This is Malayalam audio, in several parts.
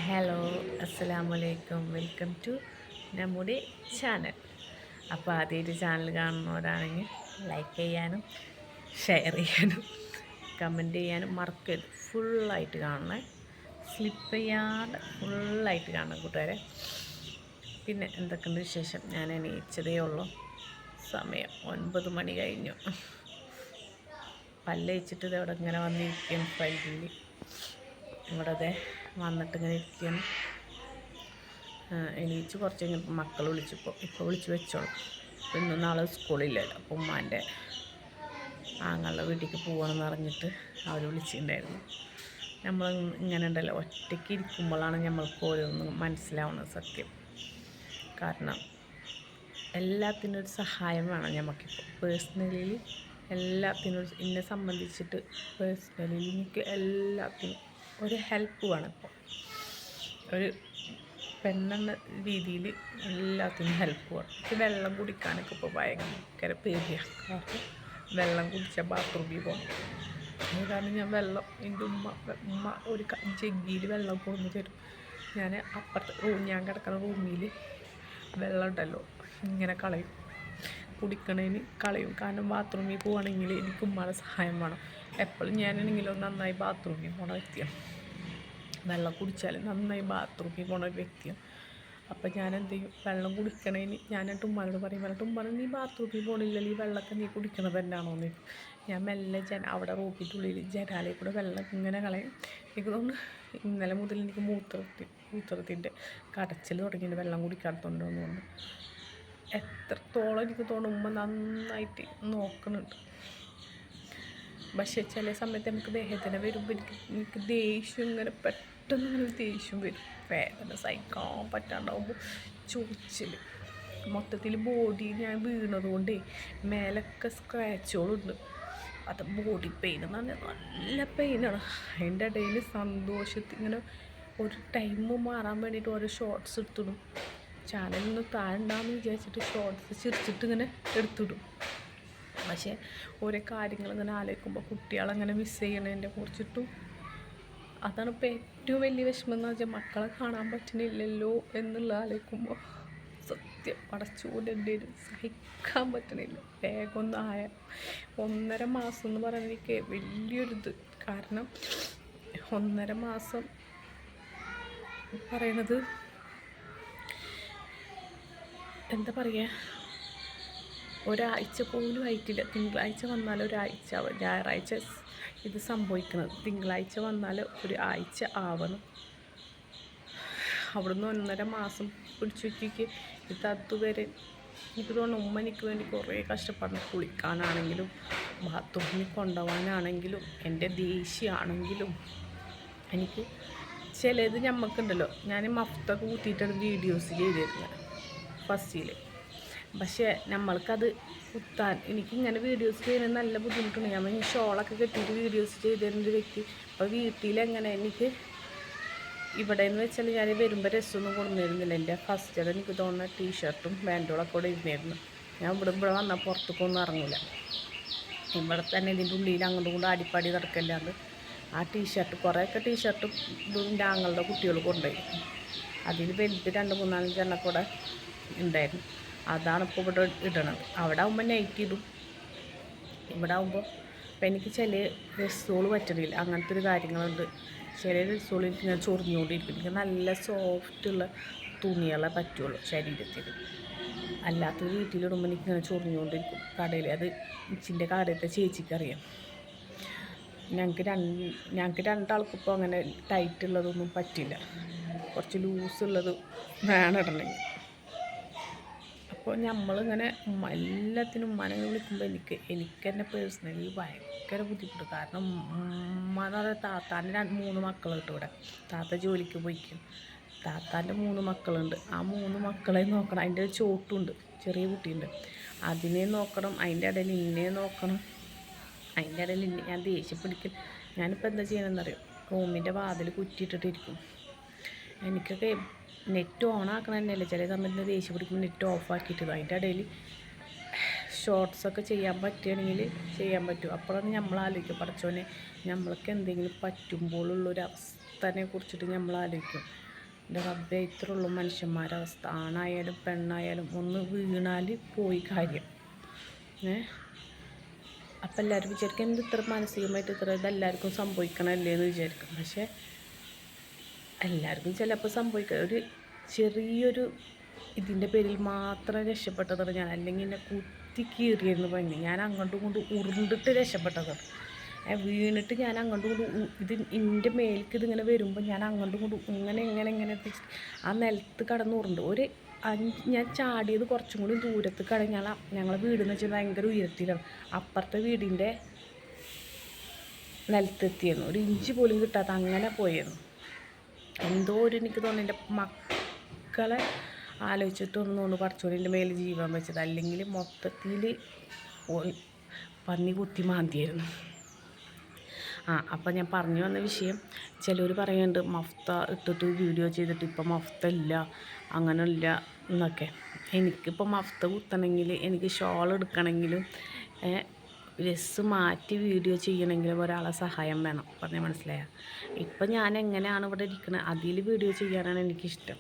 ഹലോ, അസ്സലാമലൈക്കും. വെൽക്കം ടു നമ്മുടെ ചാനൽ. അപ്പോൾ ആദ്യമായിട്ട് ചാനൽ കാണുന്നവരാണെങ്കിൽ ലൈക്ക് ചെയ്യാനും ഷെയർ ചെയ്യാനും കമൻറ്റ് ചെയ്യാനും മറക്കരുത്. ഫുള്ളായിട്ട് കാണണേ, സ്ലിപ്പ് ചെയ്യാണ്ട് ഫുള്ളായിട്ട് കാണണം കൂട്ടുകാരെ. പിന്നെ എന്തൊക്കെയുണ്ട് വിശേഷം? ഞാൻ എണീച്ചതേ ഉള്ളൂ. സമയം 9 മണി കഴിഞ്ഞു. പല്ലേച്ചിട്ട് ഇതവിടെ ഇങ്ങനെ വന്നിരിക്കുകയാണ് ഫ്രണ്ടിൽ. ഇവിടെ വന്നിട്ട് ഇങ്ങനെ ഇരിക്കുകയാണ്. എണീച്ച് കുറച്ച് കഴിഞ്ഞപ്പോൾ മക്കൾ ഇപ്പോൾ വിളിച്ച് വെച്ചോളും. അപ്പോൾ ഇന്നും നാളെ സ്കൂളില്ലല്ലോ. അപ്പോൾ ഉമ്മാൻ്റെ ആങ്ങളുടെ വീട്ടിലേക്ക് പോകണമെന്ന് പറഞ്ഞിട്ട് അവർ വിളിച്ചിട്ടുണ്ടായിരുന്നു. നമ്മൾ ഇങ്ങനെ ഉണ്ടല്ലോ, ഒറ്റയ്ക്ക് ഇരിക്കുമ്പോഴാണ് നമ്മൾക്ക് ഓരോന്നും മനസ്സിലാവുന്നത് സത്യം. കാരണം എല്ലാത്തിനും ഒരു സഹായം വേണം നമുക്കിപ്പോൾ. പേഴ്സണലി എല്ലാത്തിനും എന്നെ സംബന്ധിച്ചിട്ട് പേഴ്സണലി എനിക്ക് എല്ലാത്തിനും ഒരു ഹെൽപ്പ് വേണം. ഇപ്പോൾ ഒരു പെണ്ണെന്ന രീതിയിൽ എല്ലാത്തിനും ഹെൽപ്പ് വേണം. എനിക്ക് വെള്ളം കുടിക്കാനൊക്കെ ഇപ്പോൾ ഭയങ്കര പേടിയാണ്. കാരണം വെള്ളം കുടിച്ചാൽ ബാത്റൂമിൽ പോകണം. അത് കാരണം ഞാൻ വെള്ളം എൻ്റെ ഉമ്മ ഒരു ജഗ്ഗിയിൽ വെള്ളം കൊണ്ടു തരും. ഞാൻ അപ്പുറത്ത് ഞാൻ കിടക്കുന്ന റൂമിൽ വെള്ളം ഉണ്ടല്ലോ ഇങ്ങനെ കളയും, കുടിക്കണതിന് കളയും. കാരണം ബാത്റൂമിൽ പോവുകയാണെങ്കിൽ എനിക്ക് ഉമ്മയുടെ സഹായം വേണം. എപ്പോഴും ഞാനാണെങ്കിലും നന്നായി ബാത്റൂമിൽ പോണ വ്യക്തിയാണ്. വെള്ളം കുടിച്ചാൽ നന്നായി ബാത്റൂമിൽ പോണ ഒരു വ്യക്തിയാണ്. അപ്പം ഞാൻ എന്ത് ചെയ്യും, വെള്ളം കുടിക്കണതിന് ഞാനിട്ട് ഉമ്മാനോട് പറയും, ഉമ്മാനെ നീ ബാത്റൂമിൽ പോകണില്ലല്ലോ, ഈ വെള്ളമൊക്കെ നീ കുടിക്കണത് എന്നാണോ എന്ന്. ഞാൻ മെല്ലെ അവിടെ റൂമിൻ്റെ ജനാലയിൽ കൂടെ വെള്ളം ഇങ്ങനെ കളയും. എനിക്ക് തോന്നുന്നു ഇന്നലെ മുതൽ എനിക്ക് മൂത്രത്തിൻ്റെ കടച്ചിൽ തുടങ്ങിയിട്ട് വെള്ളം കുടിക്കാത്തതുകൊണ്ടെന്ന് തോന്നുന്നു. എത്രത്തോളം എനിക്ക് തോന്നുന്നു ഉമ്മ നന്നായിട്ട് നോക്കുന്നുണ്ട്. പക്ഷേ ചില സമയത്ത് നമുക്ക് വേദന വരുമ്പോൾ എനിക്ക് ദേഷ്യം ഇങ്ങനെ പെട്ടെന്ന് ഇങ്ങനെ ദേഷ്യം വരും. വേദന സഹിക്കാൻ പറ്റാണ്ടാവുമ്പോൾ ചൊറിച്ചിൽ മൊത്തത്തിൽ ബോഡി ഞാൻ വീണതുകൊണ്ടേ മേലൊക്കെ സ്ക്രാച്ചുകളുണ്ട്. അത് ബോഡി പെയിൻ എന്ന് പറഞ്ഞാൽ നല്ല പെയിനാണ്. അതിൻ്റെ ഇടയിൽ സന്തോഷത്തിൽ ഇങ്ങനെ ഒരു ടൈം മാറാൻ വേണ്ടിയിട്ട് ഓരോ ഷോർട്സ് എടുത്തിടും. ചാനലിൽ നിന്ന് താഴെണ്ടാന്ന് വിചാരിച്ചിട്ട് ഷോർട്സ് ചിരിച്ചിട്ട് ഇങ്ങനെ എടുത്തിടും. പക്ഷേ ഓരോ കാര്യങ്ങൾ ഇങ്ങനെ ആലോചിക്കുമ്പോൾ കുട്ടികളങ്ങനെ മിസ് ചെയ്യണതിനെ കുറിച്ചിട്ടും അതാണ് ഇപ്പോൾ ഏറ്റവും വലിയ വിഷമം എന്ന് വെച്ചാൽ മക്കളെ കാണാൻ പറ്റണില്ലല്ലോ എന്നുള്ള ആലോചിക്കുമ്പോൾ സത്യം പടച്ചുകൊണ്ട് എൻ്റെ ഒരു സഹിക്കാൻ പറ്റണില്ല. വേഗം ഒന്നായ 1.5 മാസം എന്ന് പറയുന്നത് എനിക്ക് വലിയൊരിത്. കാരണം 1.5 മാസം പറയണത് എന്താ പറയുക, ഒരാഴ്ച പോലും ആയിട്ടില്ല. തിങ്കളാഴ്ച വന്നാൽ ഒരാഴ്ച ആവും. ഞായറാഴ്ച ഇത് സംഭവിക്കുന്നത്. തിങ്കളാഴ്ച വന്നാൽ ഒരു ആഴ്ച ആവണം. അവിടുന്ന് 1.5 മാസം പിടിച്ചു വെച്ചിട്ട് ഇത് അതുവരെ എനിക്ക് തോന്നുന്നു ഉമ്മ എനിക്ക് വേണ്ടി കുറേ കഷ്ടപ്പെടുന്നു. കുളിക്കാനാണെങ്കിലും ബാത്റൂമിൽ കൊണ്ടുപോകാനാണെങ്കിലും എൻ്റെ ദേഷ്യമാണെങ്കിലും എനിക്ക് ചിലത് ഞമ്മക്കുണ്ടല്ലോ. ഞാൻ മഫ്തൊക്കെ കൂട്ടിയിട്ടാണ് വീഡിയോസ് ചെയ്തിരുന്നത് ഫസ്റ്റിൽ. പക്ഷേ നമ്മൾക്കത് കുത്താൻ എനിക്കിങ്ങനെ വീഡിയോസ് ചെയ്യുന്നത് നല്ല ബുദ്ധിമുട്ടുണ്ട്. ഞാൻ ഈ ഷോളൊക്കെ കെട്ടിയിട്ട് വീഡിയോസ് ചെയ്ത് തരുന്നൊരു വ്യക്തി. അപ്പോൾ വീട്ടിലെങ്ങനെ എനിക്ക് ഇവിടെ എന്ന് വെച്ചാൽ ഞാൻ വരുമ്പോൾ രസമൊന്നും കൊണ്ടുവന്നിരുന്നില്ല. എൻ്റെ ഫസ്റ്റ് അത് എനിക്ക് തോന്നുന്ന ടീഷർട്ടും പാൻറ്റുകളൊക്കെ കൂടെ ഇരുന്നിരുന്നു. ഞാൻ ഇവിടെ വന്നാൽ പുറത്തേക്കൊന്നും ഇറങ്ങില്ല. ഇവിടെ തന്നെ ഇതിൻ്റെ ഉള്ളിൽ അങ്ങോട്ടും കൊണ്ട് അടിപ്പാടി കിടക്കല്ലാണ്ട് ആ ടീഷർട്ട് കുറേയൊക്കെ ടീഷർട്ടും ഇതും എൻ്റെ ആങ്ങളുടെ കുട്ടികൾ കൊണ്ടുപോയി. അതിൽ വലുത് 2-3-4 എണ്ണം കൂടെ ഉണ്ടായിരുന്നു. അതാണ് ഇപ്പോൾ ഇവിടെ ഇടണത്. അവിടെ ആകുമ്പോൾ നൈറ്റ് ഇടും. ഇവിടെ ആകുമ്പോൾ ഇപ്പം എനിക്ക് ചില ഡ്രസ്സുകൾ പറ്റണില്ല. അങ്ങനത്തെ ഒരു കാര്യങ്ങളുണ്ട്. ചില ഡ്രസ്സുകൾ എനിക്ക് ഞാൻ ചൊറിഞ്ഞുകൊണ്ടിരിക്കും. എനിക്ക് നല്ല സോഫ്റ്റുള്ള തുണികളെ പറ്റുള്ളൂ ശരീരത്തിൽ. അല്ലാത്ത വീട്ടിലിടുമ്പോൾ എനിക്ക് ഇങ്ങനെ ചൊറിഞ്ഞുകൊണ്ടിരിക്കും. കടയിൽ അത് ഇച്ചിൻ്റെ കാര്യത്തെ ചേച്ചിക്കറിയാം. ഞങ്ങൾക്ക് രണ്ടാൾക്കിപ്പോൾ അങ്ങനെ ടൈറ്റുള്ളതൊന്നും പറ്റില്ല. കുറച്ച് ലൂസുള്ളത് വേണം ഇടണമെങ്കിൽ. അപ്പോൾ നമ്മളിങ്ങനെ എല്ലാത്തിനും ഉമ്മാനെ വിളിക്കുമ്പോൾ എനിക്ക് തന്നെ പേഴ്സണലി ഭയങ്കര ബുദ്ധിമുട്ട്. കാരണം ഉമ്മ എന്ന് പറയുന്നത് താത്താൻ്റെ 3 മക്കളുണ്ട് ഇവിടെ. താത്ത ജോലിക്ക് പോയിക്കും. താത്താൻ്റെ 3 മക്കളുണ്ട്. ആ 3 മക്കളെ നോക്കണം. അതിൻ്റെ ഒരു ചോട്ടുണ്ട്, ചെറിയ കുട്ടിയുണ്ട്. അതിനെ നോക്കണം. അതിൻ്റെ ഇടയിൽ ഇന്നെ നോക്കണം. അതിൻ്റെ ഇടയിൽ ഞാൻ ദേഷ്യം പിടിക്കും. ഞാനിപ്പോൾ എന്താ ചെയ്യണമെന്നറിയോ, റൂമിൻ്റെ വാതിൽ കുറ്റിയിട്ടിട്ടിരിക്കും. എനിക്കൊക്കെ നെറ്റ് ഓൺ ആക്കണ തന്നെയല്ലേ ചില സമയത്ത് ദേഷ്യം പിടിക്കുമ്പോൾ നെറ്റ് ഓഫാക്കിയിട്ട് അതിൻ്റെ ഇടയിൽ ഷോർട്സൊക്കെ ചെയ്യാൻ പറ്റുകയാണെങ്കിൽ ചെയ്യാൻ പറ്റും. അപ്പോഴാണ് നമ്മൾ ആലോചിക്കും, പഠിച്ചോനെ നമ്മൾക്ക് എന്തെങ്കിലും പറ്റുമ്പോഴുള്ളൊരു അവസ്ഥനെ കുറിച്ചിട്ട് നമ്മൾ ആലോചിക്കും. എൻ്റെ റബ്ബേ ഇത്രയുള്ളൂ മനുഷ്യന്മാരുടെ അവസ്ഥ. ആണായാലും പെണ്ണായാലും ഒന്ന് വീണാൽ പോയി കാര്യം. അപ്പം എല്ലാവരും വിചാരിക്കും എന്ത് ഇത്ര മാനസികമായിട്ട് ഇത്ര ഇതെല്ലാവർക്കും സംഭവിക്കണമല്ലേ എന്ന് വിചാരിക്കും. പക്ഷേ എല്ലാവർക്കും ചിലപ്പോൾ സംഭവിക്കുക ഒരു ചെറിയൊരു ഇതിൻ്റെ പേരിൽ മാത്രം രക്ഷപ്പെട്ടതാണ് ഞാൻ. അല്ലെങ്കിൽ എന്നെ കുത്തി കീറിയിരുന്നു പണി. ഞാൻ അങ്ങോട്ടും കൊണ്ട് ഉരുണ്ടിട്ട് രക്ഷപ്പെട്ടതാണ്. വീണിട്ട് ഞാൻ അങ്ങോട്ടും കൊണ്ട് ഇത് എൻ്റെ മേലേക്ക് ഇതിങ്ങനെ വരുമ്പോൾ ഞാൻ അങ്ങോട്ടും കൊണ്ട് ഇങ്ങനെ എത്തിച്ചിട്ട് ആ നിലത്ത് കടന്നുറുണ്ട്. ഞാൻ ചാടിയത് കുറച്ചും കൂടി ദൂരത്ത് കടഞ്ഞാൽ ഞങ്ങളെ വീടെന്ന് വെച്ചാൽ ഭയങ്കര ഉയരത്തിലാണ്. അപ്പുറത്തെ വീടിൻ്റെ നിലത്തെത്തിയിരുന്നു. ഒരു ഇഞ്ച് പോലും കിട്ടാത്ത അങ്ങനെ പോയിരുന്നു. എന്തോ എനിക്ക് തോന്നുന്നു എൻ്റെ മക്കളെ ആലോചിച്ചിട്ടൊന്നുകൊണ്ട് കുറച്ചുകൂടി മേലെ ജീവൻ വെച്ചത്. അല്ലെങ്കിൽ മൊത്തത്തിൽ പന്നി കുത്തി മാന്തിയായിരുന്നു. അപ്പം ഞാൻ പറഞ്ഞു വന്ന വിഷയം, ചിലർ പറയുന്നുണ്ട് മഫ്ത ഇട്ടിട്ട് വീഡിയോ ചെയ്തിട്ട് ഇപ്പം മഫ്ത ഇല്ല അങ്ങനെയില്ല എന്നൊക്കെ. എനിക്കിപ്പോൾ മഫ്ത കുത്തണമെങ്കിൽ, എനിക്ക് ഷോൾ എടുക്കണമെങ്കിലും ഡ്രസ്സ് മാറ്റി വീഡിയോ ചെയ്യണമെങ്കിലും ഒരാളെ സഹായം വേണം. പറഞ്ഞാൽ മനസ്സിലായോ? ഇപ്പം ഞാൻ എങ്ങനെയാണ് ഇവിടെ ഇരിക്കുന്നത് അതിൽ വീഡിയോ ചെയ്യാനാണ് എനിക്കിഷ്ടം.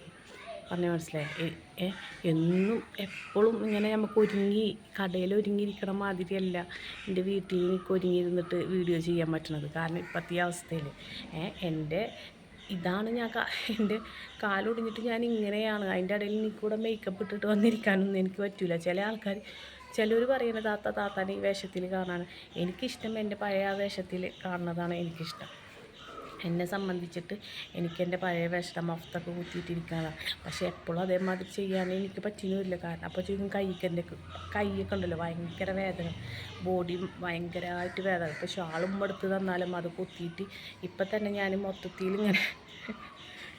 പറഞ്ഞാൽ മനസ്സിലായി? എന്നും എപ്പോഴും ഇങ്ങനെ നമുക്ക് കടയിൽ ഒരുങ്ങിയിരിക്കണ മാതിരിയല്ല എൻ്റെ വീട്ടിൽ എനിക്ക് ഒരുങ്ങിയിരുന്നിട്ട് വീഡിയോ ചെയ്യാൻ പറ്റണത്. കാരണം ഇപ്പോഴത്തെ അവസ്ഥയിൽ ഇതാണ് എൻ്റെ കാലൊടിഞ്ഞിട്ട് ഞാൻ ഇങ്ങനെയാണ്. അതിൻ്റെ ഇടയിൽ എനിക്കൂടെ മേക്കപ്പ് ഇട്ടിട്ട് വന്നിരിക്കാനൊന്നും എനിക്ക് പറ്റില്ല. ചിലർ പറയുന്നത് താത്താനെ ഈ വേഷത്തിൽ കാണാൻ. എനിക്കിഷ്ടം എൻ്റെ പഴയ വേഷത്തിൽ കാണുന്നതാണ് എനിക്കിഷ്ടം. എന്നെ സംബന്ധിച്ചിട്ട് എൻ്റെ പഴയ വേഷം മഫ്തൊക്കെ കുത്തിയിട്ടിരിക്കാനാണ്. പക്ഷേ എപ്പോഴും അതേമാതിരി ചെയ്യാൻ എനിക്ക് പറ്റുന്നില്ല. കാരണം അപ്പോൾ ചെയ്യും കൈയൊക്കെ ഉണ്ടല്ലോ ഭയങ്കര വേദന, ബോഡി ഭയങ്കരമായിട്ട് വേദന. ഇപ്പോൾ ഷാളും എടുത്ത് തന്നാലും അത് കുത്തിയിട്ട് ഇപ്പം തന്നെ ഞാൻ മൊത്തത്തിൽ ഇങ്ങനെ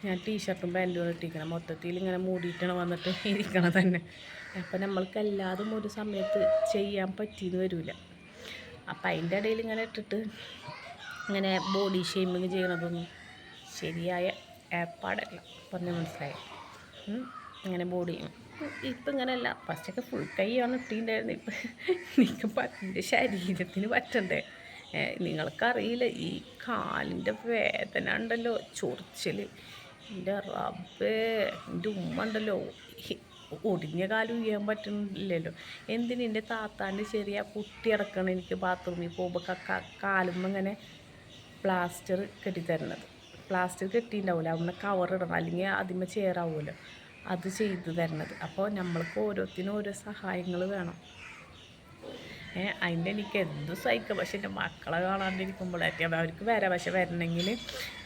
ഞാൻ ടീഷർട്ടും പാൻറ്റും ഇട്ടിരിക്കണം. മൊത്തത്തിൽ ഇങ്ങനെ മൂടിയിട്ടാണ് വന്നിട്ട് ഇരിക്കണം തന്നെ. അപ്പം നമ്മൾക്ക് എല്ലാതും ഒരു സമയത്ത് ചെയ്യാൻ പറ്റിയെന്ന് വരില്ല. അപ്പം അതിൻ്റെ ഇടയിൽ ഇങ്ങനെ ഇട്ടിട്ട് ഇങ്ങനെ ബോഡി ഷേമിങ് ചെയ്യണതൊന്നും ശരിയായ ഏർപ്പാടല്ല. പറഞ്ഞ് മനസ്സിലായി? ഇങ്ങനെ ബോഡി ഇപ്പം ഇങ്ങനെയല്ല. ഫസ്റ്റൊക്കെ ഫുൾ കൈയാണ് ഇട്ടിട്ടുണ്ടായിരുന്നു. ഇപ്പം എൻ്റെ ശരീരത്തിന് പറ്റണ്ടേ? നിങ്ങൾക്കറിയില്ല ഈ കാലിൻ്റെ വേദന ഉണ്ടല്ലോ, ചൊറിച്ചിൽ. എൻ്റെ റബ്ബേ, എൻ്റെ ഉമ്മ ഉണ്ടല്ലോ ഒടിഞ്ഞ കാലം ചെയ്യാൻ പറ്റുന്നില്ലല്ലോ. എൻ്റെ താത്താൻ്റെ ചെറിയ കുട്ടി ഇറക്കണം എനിക്ക് ബാത്റൂമിൽ പോകുമ്പോൾ കാലുമ്പോൾ ഇങ്ങനെ പ്ലാസ്റ്റർ കെട്ടിത്തരണത്. പ്ലാസ്റ്റർ കെട്ടിയിട്ടുണ്ടാവില്ല, അവിടെ കവർ ഇടണം, അല്ലെങ്കിൽ അതിന്മേൽ ചേറാവുമല്ലോ, അത് ചെയ്ത് തരണത്. അപ്പോൾ നമ്മൾക്ക് ഓരോത്തിനും ഓരോ സഹായങ്ങൾ വേണം. അതിൻ്റെ എനിക്ക് എന്ത് സഹിക്കാം. പക്ഷെ എൻ്റെ മക്കളെ കാണാണ്ടിരിക്കുമ്പോഴായിരിക്കും അത് അവർക്ക് വരാം. പക്ഷെ വരണമെങ്കിൽ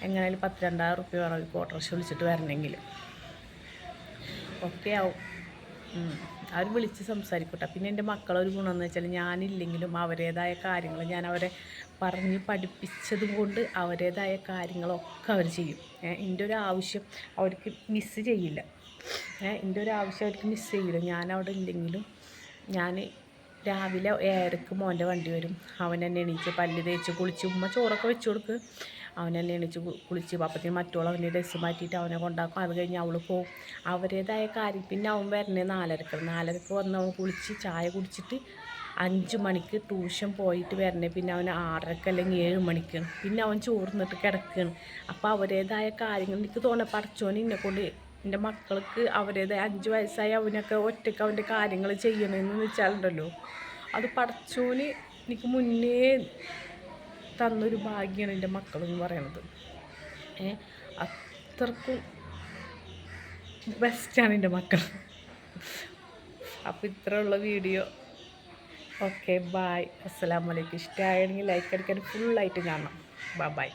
എങ്ങനെയായാലും 10,000-20,000 റുപ്യ വേണം അവർക്ക് ഓട്ടോറിക്ഷ വിളിച്ചിട്ട് വരണമെങ്കിൽ. ഒക്കെ ആവും. അവർ വിളിച്ച് സംസാരിക്കട്ടെ. പിന്നെ എൻ്റെ മക്കളൊരു ഗുണമെന്ന് വെച്ചാൽ ഞാനില്ലെങ്കിലും അവരുടേതായ കാര്യങ്ങൾ ഞാൻ അവരെ പറഞ്ഞ് പഠിപ്പിച്ചതും കൊണ്ട് അവരുടേതായ കാര്യങ്ങളൊക്കെ അവർ ചെയ്യും. എൻ്റെ ഒരു ആവശ്യം അവർക്ക് മിസ്സ് ചെയ്യില്ല. എൻ്റെ ഒരു ആവശ്യം അവർക്ക് മിസ്സ് ചെയ്യില്ല. ഞാനവിടെ ഇല്ലെങ്കിലും ഞാൻ രാവിലെ 7:00 മോൻ്റെ വണ്ടി വരും. അവൻ എന്നെ എണീച്ച് പല്ല് തേച്ച് കുളിച്ച് ഉമ്മ ചോറൊക്കെ വെച്ച് കൊടുക്ക്. അവൻ എന്നെ എണീച്ച് കുളിച്ച് അപ്പത്തിന് മറ്റുള്ള അവൻ്റെ ഡ്രസ്സ് മാറ്റിയിട്ട് അവനെ കൊണ്ടാക്കും. അത് കഴിഞ്ഞ് അവൾ പോവും. അവരുടേതായ കാര്യം. പിന്നെ അവൻ വരണേ 4:30 വന്ന് അവൻ കുളിച്ച് ചായ കുടിച്ചിട്ട് 5 മണിക്ക് ട്യൂഷൻ പോയിട്ട് വരണേ. പിന്നെ അവന് 6:30 അല്ലെങ്കിൽ 7 മണിക്കാണ്. പിന്നെ അവൻ ചോർന്നിട്ട് കിടക്കുകയാണ്. അപ്പോൾ അവരുടേതായ കാര്യങ്ങൾ എനിക്ക് തോന്നുന്നത് പടച്ചോന് എന്നെക്കൊണ്ട് എൻ്റെ മക്കൾക്ക് അവരുടേതായ 5 വയസ്സായി അവനൊക്കെ ഒറ്റയ്ക്ക് അവൻ്റെ കാര്യങ്ങൾ ചെയ്യണമെന്ന് വെച്ചാലുണ്ടല്ലോ, അത് പടച്ചോന് എനിക്ക് മുന്നേ തന്നൊരു ഭാഗ്യമാണ് എൻ്റെ മക്കളെന്ന് പറയണത്. അത്രക്കും ബെസ്റ്റാണ് എൻ്റെ മക്കൾ. അപ്പോൾ ഇത്രയുള്ള വീഡിയോ. ഓക്കെ, ബായ്, അസ്സലാമു അലൈക്കും. ഇഷ്ടമായെങ്കിൽ ലൈക്ക് അടിക്കാൻ ഫുള്ളായിട്ട് കാണണം. ബൈ.